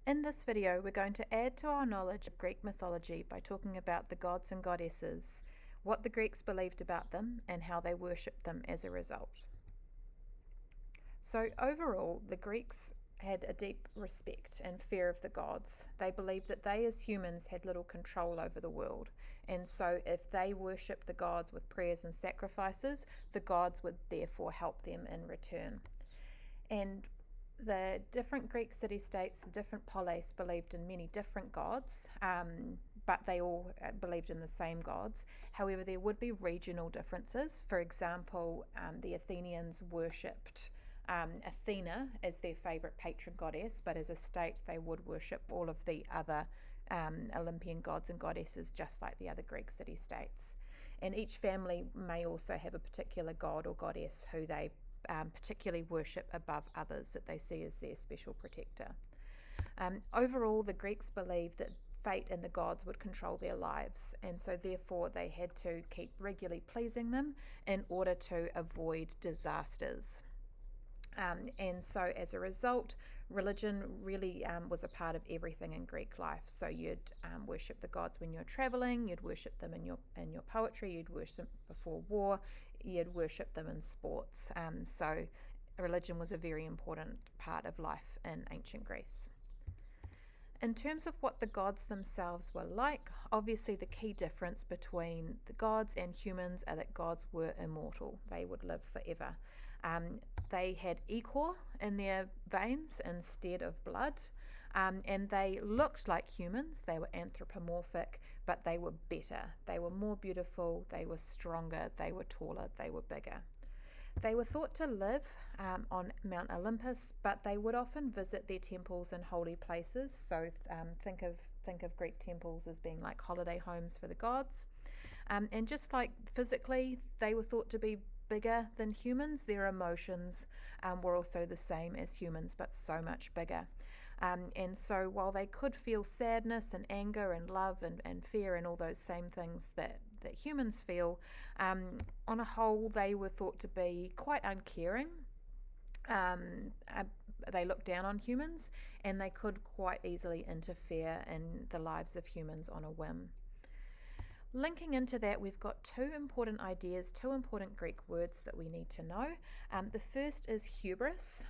In this video, we're going to add to our knowledge of Greek mythology by talking about the gods and goddesses, what the Greeks believed about them, and how they worshipped them as a result. So overall, the Greeks had a deep respect and fear of the gods. They believed that they as humans had little control over the world, and so if they worshipped the gods with prayers and sacrifices, the gods would therefore help them in return. And the different Greek city-states, the different polis, believed in many different gods, but they all believed in the same gods. However, there would be regional differences. For example, the Athenians worshipped Athena as their favourite patron goddess, but as a state they would worship all of the other Olympian gods and goddesses, just like the other Greek city-states. And each family may also have a particular god or goddess who they particularly worship above others that they see as their special protector. Overall, the Greeks believed that fate and the gods would control their lives, and so therefore they had to keep regularly pleasing them in order to avoid disasters. And so as a result, religion really was a part of everything in Greek life. So you'd worship the gods when you're traveling, you'd worship them in your poetry, you'd worship before war, you'd worship them in sports. So religion was a very important part of life in ancient Greece. In terms of what the gods themselves were like, obviously the key difference between the gods and humans are that gods were immortal. They would live forever. They had ichor in their veins instead of blood, and they looked like humans. They were anthropomorphic, but they were better. They were more beautiful, they were stronger, they were taller, they were bigger. They were thought to live on Mount Olympus, but they would often visit their temples and holy places. So think of Greek temples as being like holiday homes for the gods. And just like physically, they were thought to be bigger than humans. Their emotions were also the same as humans, but so much bigger. And so while they could feel sadness and anger and love and fear and all those same things that humans feel, on a whole, they were thought to be quite uncaring. They looked down on humans, and they could quite easily interfere in the lives of humans on a whim. Linking into that, we've got two important ideas, two important Greek words that we need to know. The first is hubris,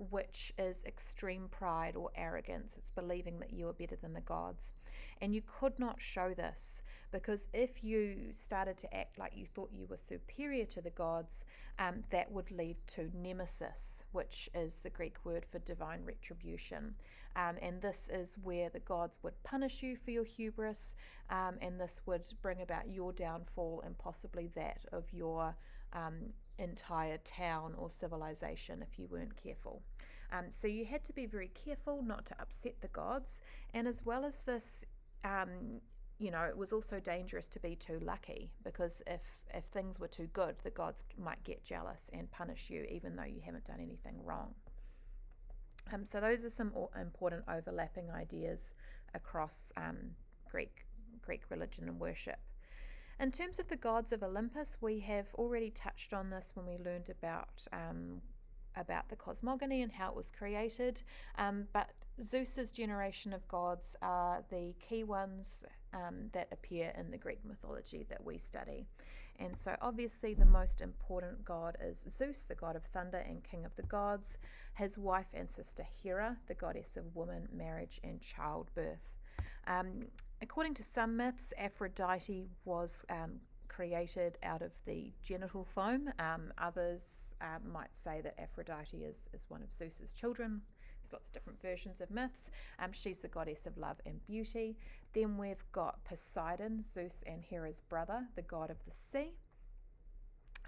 which is extreme pride or arrogance. It's believing that you are better than the gods. And you could not show this, because if you started to act like you thought you were superior to the gods, that would lead to nemesis, which is the Greek word for divine retribution. And this is where the gods would punish you for your hubris, and this would bring about your downfall and possibly that of your entire town or civilization if you weren't careful. So you had to be very careful not to upset the gods, and as well as this, it was also dangerous to be too lucky, because if things were too good, the gods might get jealous and punish you even though you haven't done anything wrong. So those are some important overlapping ideas across Greek religion and worship. In terms of the gods of Olympus, we have already touched on this when we learned about the cosmogony and how it was created, but Zeus's generation of gods are the key ones that appear in the Greek mythology that we study. And so obviously the most important god is Zeus, the god of thunder and king of the gods, his wife and sister Hera, the goddess of woman, marriage and childbirth. According to some myths, Aphrodite was created out of the genital foam. Others might say that Aphrodite is one of Zeus's children. There's lots of different versions of myths. She's the goddess of love and beauty. Then we've got Poseidon, Zeus and Hera's brother, the god of the sea.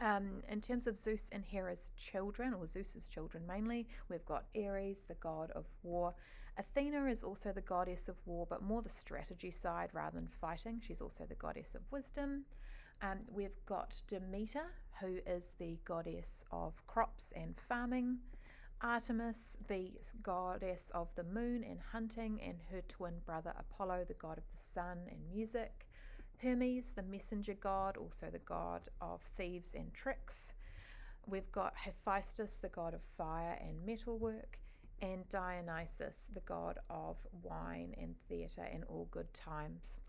In terms of Zeus and Hera's children, or Zeus's children mainly, we've got Ares, the god of war. Athena is also the goddess of war, but more the strategy side rather than fighting. She's also the goddess of wisdom. We've got Demeter, who is the goddess of crops and farming. Artemis, the goddess of the moon and hunting, and her twin brother Apollo, the god of the sun and music. Hermes, the messenger god, also the god of thieves and tricks. We've got Hephaestus, the god of fire and metalwork. and Dionysus, the god of wine and theatre and all good times.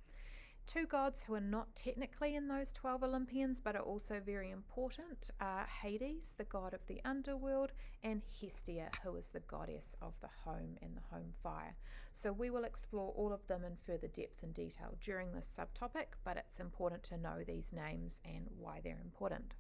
Two gods who are not technically in those 12 Olympians but are also very important are Hades, the god of the underworld, and Hestia, who is the goddess of the home and the home fire. So we will explore all of them in further depth and detail during this subtopic, but it's important to know these names and why they're important.